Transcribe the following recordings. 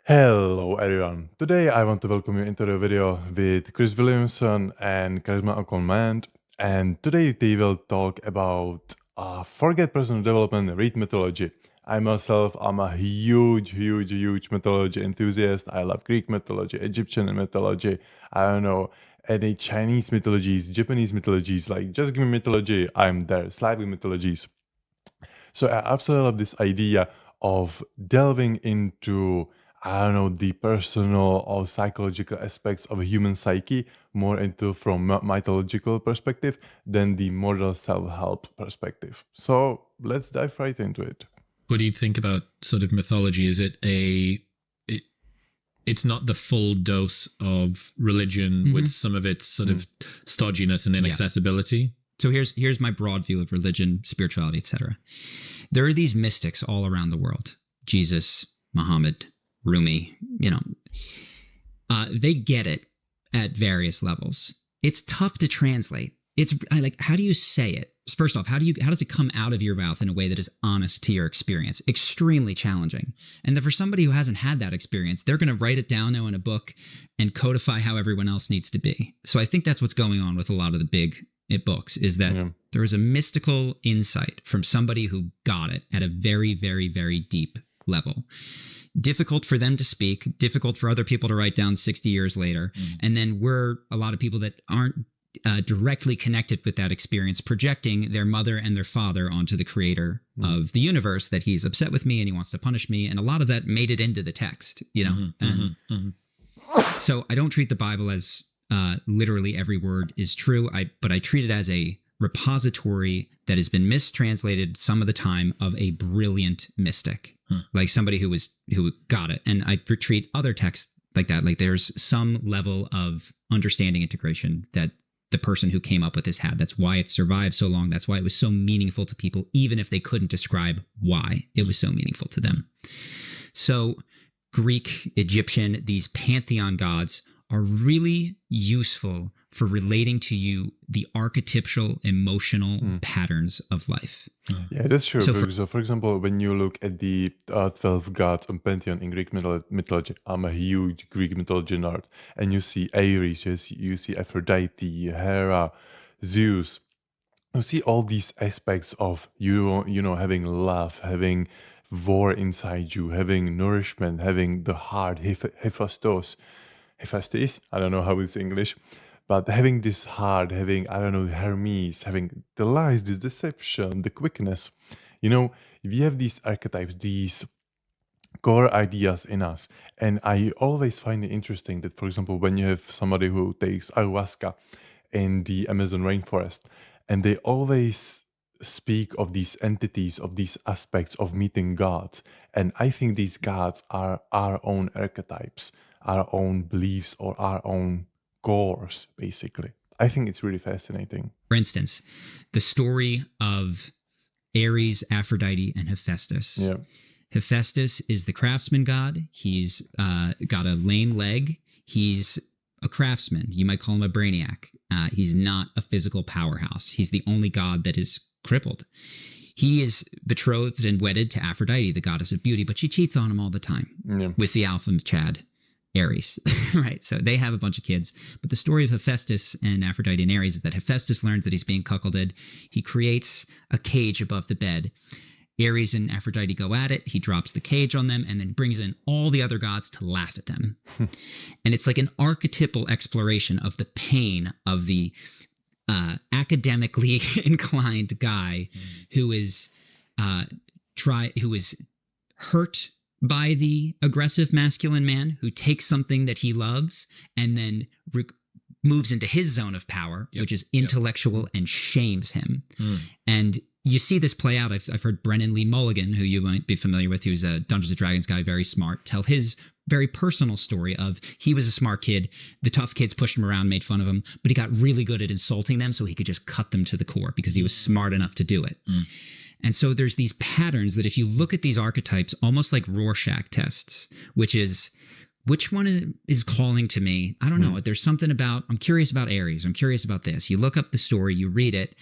Hello everyone. Today I want to welcome you into the video with Chris Williamson and Charisma on Command. And today they will talk about forget personal development, read mythology. I myself am a huge mythology enthusiast. I love Greek mythology, Egyptian mythology, I don't know, any Chinese mythologies, Japanese mythologies, like just give me mythology, I'm there. Slavic mythologies. So I absolutely love this idea of delving into, I don't know, the personal or psychological aspects of a human psyche, more into from a mythological perspective than the moral self-help perspective. So let's dive right into it. What do you think about sort of mythology? Is it it's not the full dose of religion with some of its sort of stodginess and inaccessibility? So here's my broad view of religion, spirituality, etc. There are these mystics all around the world. Jesus, Muhammad, Rumi, they get it at various levels. It's tough to translate. It's like, how do you say it? First off, how does it come out of your mouth in a way that is honest to your experience? Extremely challenging. And then for somebody who hasn't had that experience, they're going to write it down now in a book and codify how everyone else needs to be. So I think that's what's going on with a lot of the big books, is that there is a mystical insight from somebody who got it at a very, very, very deep level. Difficult for them to speak, difficult for other people to write down 60 years later. And then we're a lot of people that aren't directly connected with that experience, projecting their mother and their father onto the creator of the universe, that he's upset with me and he wants to punish me. And a lot of that made it into the text, So I don't treat the Bible as literally every word is true, but I treat it as a repository that has been mistranslated some of the time of a brilliant mystic, like somebody who got it. And I treat other texts like that. Like there's some level of understanding integration that the person who came up with this had. That's why it survived so long. That's why it was so meaningful to people, even if they couldn't describe why it was so meaningful to them. So Greek, Egyptian, these pantheon gods are really useful for relating to you the archetypal emotional patterns of life. Yeah, that's true. So for example, when you look at the 12 gods and pantheon in Greek mythology, I'm a huge Greek mythology nerd, and you see Ares, you see Aphrodite, Hera, Zeus. You see all these aspects of having love, having war inside you, having nourishment, having the heart, Hephaestus, I don't know how it's English, but having this heart, having, I don't know, Hermes, having the lies, this deception, the quickness. We have these archetypes, these core ideas in us. And I always find it interesting that, for example, when you have somebody who takes ayahuasca in the Amazon rainforest, and they always speak of these entities, of these aspects of meeting gods. And I think these gods are our own archetypes, our own beliefs, or our own cores, basically. I think it's really fascinating. For instance, the story of Ares, Aphrodite, and Hephaestus. Yeah. Hephaestus is the craftsman god. He's got a lame leg. He's a craftsman. You might call him a brainiac. He's not a physical powerhouse. He's the only god that is crippled. He is betrothed and wedded to Aphrodite, the goddess of beauty, but she cheats on him all the time with the alpha Chad, Ares, right? So they have a bunch of kids. But the story of Hephaestus and Aphrodite and Ares is that Hephaestus learns that he's being cuckolded. He creates a cage above the bed. Ares and Aphrodite go at it. He drops the cage on them and then brings in all the other gods to laugh at them. And it's like an archetypal exploration of the pain of the academically inclined guy who is hurt by the aggressive masculine man, who takes something that he loves and then moves into his zone of power, which is intellectual, and shames him. And you see this play out. I've heard Brennan Lee Mulligan, who you might be familiar with, who's a Dungeons & Dragons guy, very smart, tell his very personal story of he was a smart kid. The tough kids pushed him around, made fun of him, but he got really good at insulting them so he could just cut them to the core because he was smart enough to do it. And so there's these patterns that if you look at these archetypes, almost like Rorschach tests, which is, which one is calling to me? I don't know. There's something about, I'm curious about Aries. I'm curious about this. You look up the story, you read it.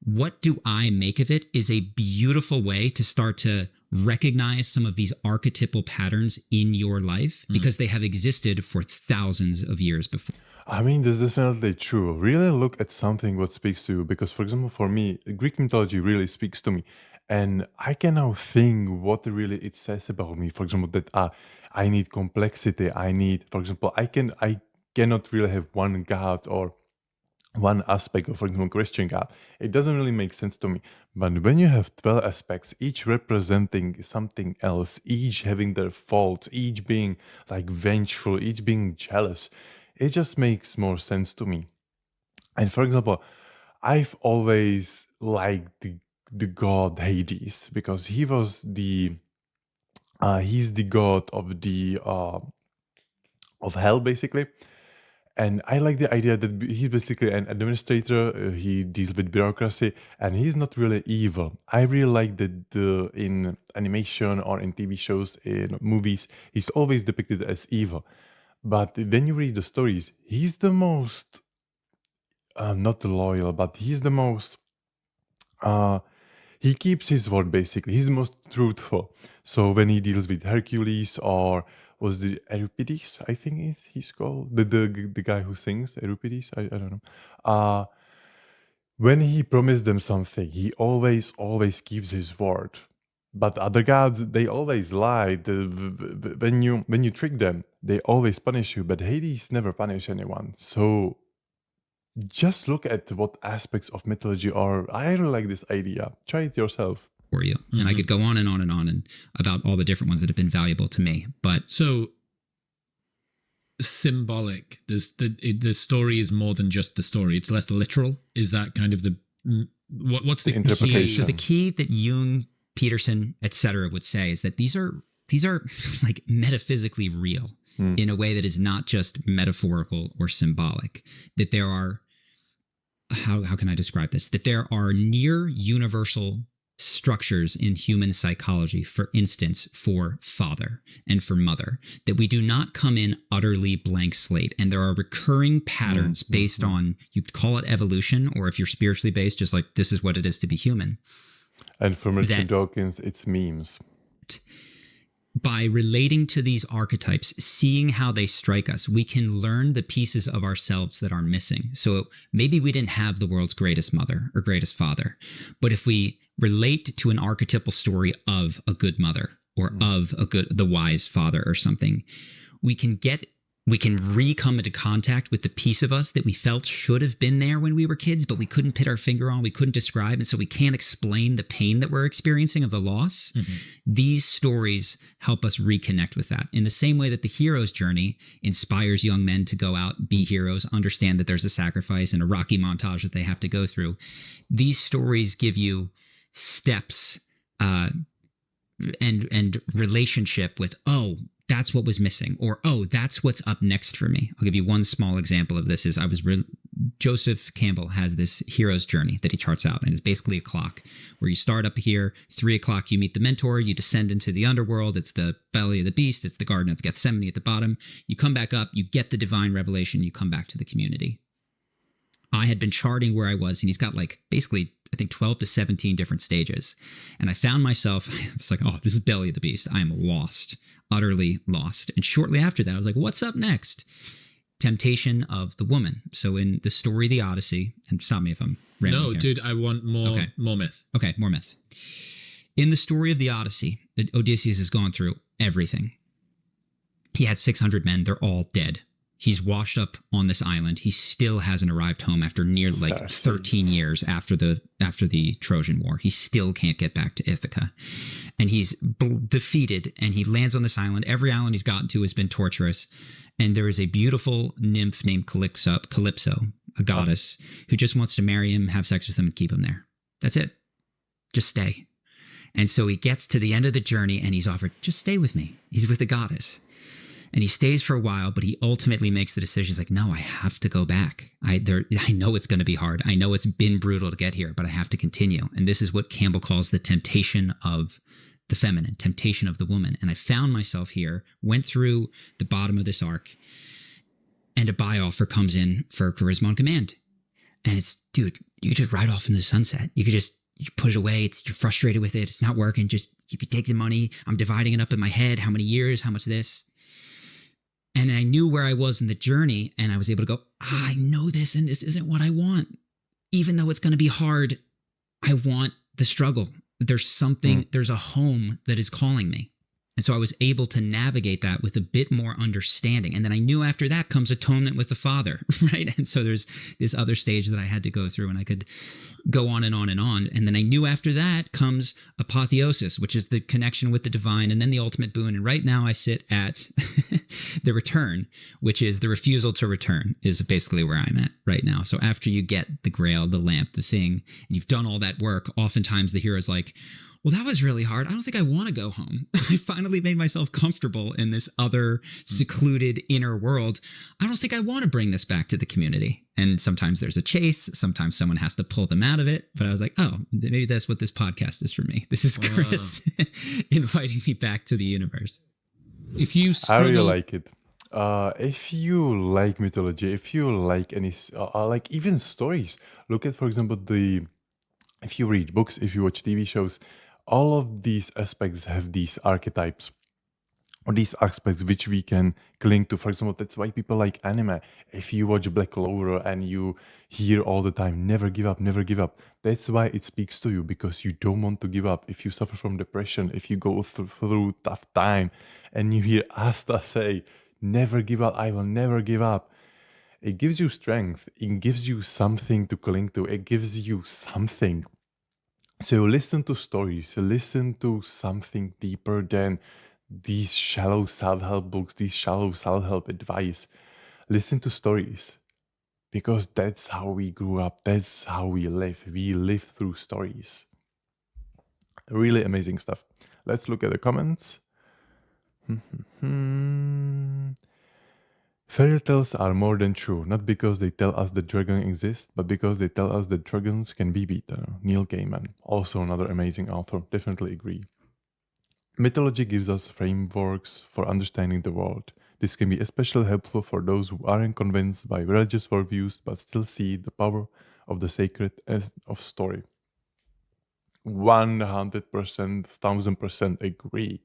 What do I make of it is a beautiful way to start to recognize some of these archetypal patterns in your life because they have existed for thousands of years before. I mean, that's definitely true. Really look at something what speaks to you. Because, for example, for me, Greek mythology really speaks to me. And I can now think what really it says about me. For example, that I need complexity. I need, for example, I cannot really have one god or one aspect of, for example, Christian God. It doesn't really make sense to me. But when you have 12 aspects, each representing something else, each having their faults, each being like vengeful, each being jealous, it just makes more sense to me. And for example, I've always liked the god Hades because he's the god of hell, basically. And I like the idea that he's basically an administrator. He deals with bureaucracy, and he's not really evil. I really like that in animation or in TV shows, in movies, he's always depicted as evil. But when you read the stories, he's the most, not loyal, but he's the most, he keeps his word, basically. He's the most truthful. So when he deals with Hercules or was the Euripides, I think he's called, the guy who sings, Euripides, I don't know. When he promised them something, he always keeps his word. But other gods, they always lie. When you trick them, they always punish you. But Hades never punish anyone. So just look at what aspects of mythology are. I really like this idea. Try it yourself. For you. And I could go on and on and on and about all the different ones that have been valuable to me. But so symbolic. The story is more than just the story. It's less literal. Is that kind of what's the interpretation? Key? So the key that Jung, Peterson, etc. would say is that these are like metaphysically real in a way that is not just metaphorical or symbolic. That there are, how can I describe this? That there are near universal structures in human psychology, for instance, for father and for mother, that we do not come in utterly blank slate. And there are recurring patterns based on, you could call it evolution, or if you're spiritually based, just like this is what it is to be human. And for Richard Dawkins, it's memes. By relating to these archetypes, seeing how they strike us, we can learn the pieces of ourselves that are missing. So maybe we didn't have the world's greatest mother or greatest father, but if we relate to an archetypal story of a good mother or of the wise father or something, we can come into contact with the piece of us that we felt should have been there when we were kids, but we couldn't put our finger on, we couldn't describe, and so we can't explain the pain that we're experiencing of the loss. These stories help us reconnect with that. In the same way that the hero's journey inspires young men to go out, be heroes, understand that there's a sacrifice and a Rocky montage that they have to go through. These stories give you steps and relationship with, oh, that's what was missing, or, oh, that's what's up next for me. I'll give you one small example of this. Joseph Campbell has this hero's journey that he charts out, and it's basically a clock where you start up here, it's 3 o'clock, you meet the mentor, you descend into the underworld, it's the belly of the beast, it's the Garden of Gethsemane at the bottom, you come back up, you get the divine revelation, you come back to the community. I had been charting where I was, and he's got like basically, I think 12 to 17 different stages. And I found myself, I was like, oh, this is belly of the beast. I am lost, utterly lost. And shortly after that, I was like, what's up next? Temptation of the woman. So in the story of the Odyssey, and stop me if I'm rambling No, here. dude, I want more myth. Okay, more myth. In the story of the Odyssey, Odysseus has gone through everything. He had 600 men. They're all dead. He's washed up on this island. He still hasn't arrived home after nearly 13 years after the Trojan War. He still can't get back to Ithaca. And he's defeated, and he lands on this island. Every island he's gotten to has been torturous. And there is a beautiful nymph named Calypso, a goddess, who just wants to marry him, have sex with him, and keep him there. That's it. Just stay. And so he gets to the end of the journey, and he's offered, just stay with me. He's with the goddess. And he stays for a while, but he ultimately makes the decision. He's like, no, I have to go back. I know it's going to be hard. I know it's been brutal to get here, but I have to continue. And this is what Campbell calls the temptation of the feminine, temptation of the woman. And I found myself here, went through the bottom of this arc, and a buy offer comes in for charisma on command. And it's, dude, you could just ride off in the sunset. You could just you put it away. You're frustrated with it. It's not working. Just, you could take the money. I'm dividing it up in my head. How many years, how much this? And I knew where I was in the journey, and I was able to go, I know this, and this isn't what I want. Even though it's going to be hard, I want the struggle. There's something, there's a home that is calling me. And so I was able to navigate that with a bit more understanding. And then I knew after that comes atonement with the Father, right? And so there's this other stage that I had to go through, and I could go on and on and on. And then I knew after that comes apotheosis, which is the connection with the divine, and then the ultimate boon. And right now I sit at the return, which is the refusal to return, is basically where I'm at right now. So after you get the grail, the lamp, the thing, and you've done all that work, oftentimes the hero's like, well, that was really hard. I don't think I want to go home. I finally made myself comfortable in this other secluded inner world. I don't think I want to bring this back to the community. And sometimes there's a chase. Sometimes someone has to pull them out of it. But I was like, oh, maybe that's what this podcast is for me. This is Chris inviting me back to the universe. If you struggle... I really like it. If you like mythology, if you like any, like even stories, look at, for example, if you read books, if you watch TV shows, all of these aspects have these archetypes or these aspects which we can cling to. For example, that's why people like anime. If you watch Black Clover and you hear all the time, never give up, never give up. That's why it speaks to you, because you don't want to give up. If you suffer from depression, if you go through tough time and you hear Asta say, never give up, I will never give up. It gives you strength. It gives you something to cling to. It gives you something. So listen to stories, listen to something deeper than these shallow self-help books, these shallow self-help advice. Listen to stories, because that's how we grew up. That's how we live. We live through stories. Really amazing stuff. Let's look at the comments. Fairy tales are more than true, not because they tell us the dragon exists, but because they tell us that dragons can be beaten. Neil Gaiman, also another amazing author, definitely agree. Mythology gives us frameworks for understanding the world. This can be especially helpful for those who aren't convinced by religious worldviews but still see the power of the sacred of story. 100%, 1000% agree.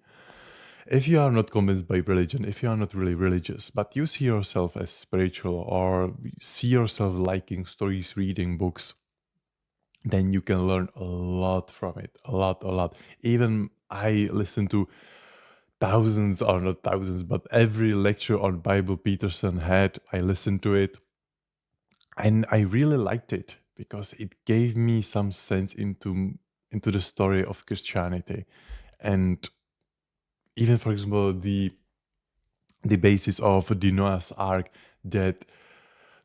If you are not convinced by religion, if you are not really religious, but you see yourself as spiritual or see yourself liking stories, reading books, then you can learn a lot from it. A lot. Even I listen to thousands, or not thousands, but every lecture on Bible Peterson had, I listened to it. And I really liked it because it gave me some sense into the story of Christianity. And even, for example, the basis of the Noah's Ark, that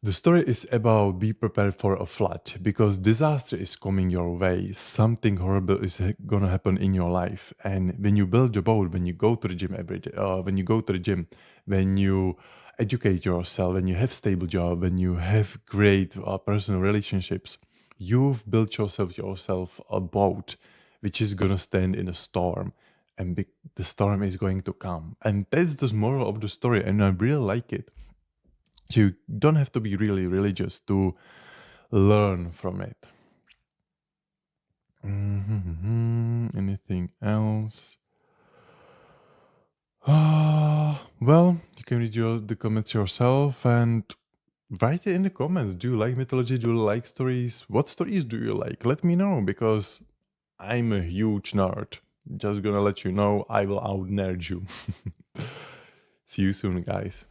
the story is about be prepared for a flood because disaster is coming your way. Something horrible is going to happen in your life. And when you build a boat, when you go to the gym every day, when you educate yourself, when you have stable job, when you have great personal relationships, you've built yourself a boat which is going to stand in a storm. And the storm is going to come. And that's the moral of the story. And I really like it. So you don't have to be really religious to learn from it. Anything else? Well, you can read the comments yourself and write it in the comments. Do you like mythology? Do you like stories? What stories do you like? Let me know, because I'm a huge nerd. Just gonna let you know, I will out-nerd you. See you soon, guys.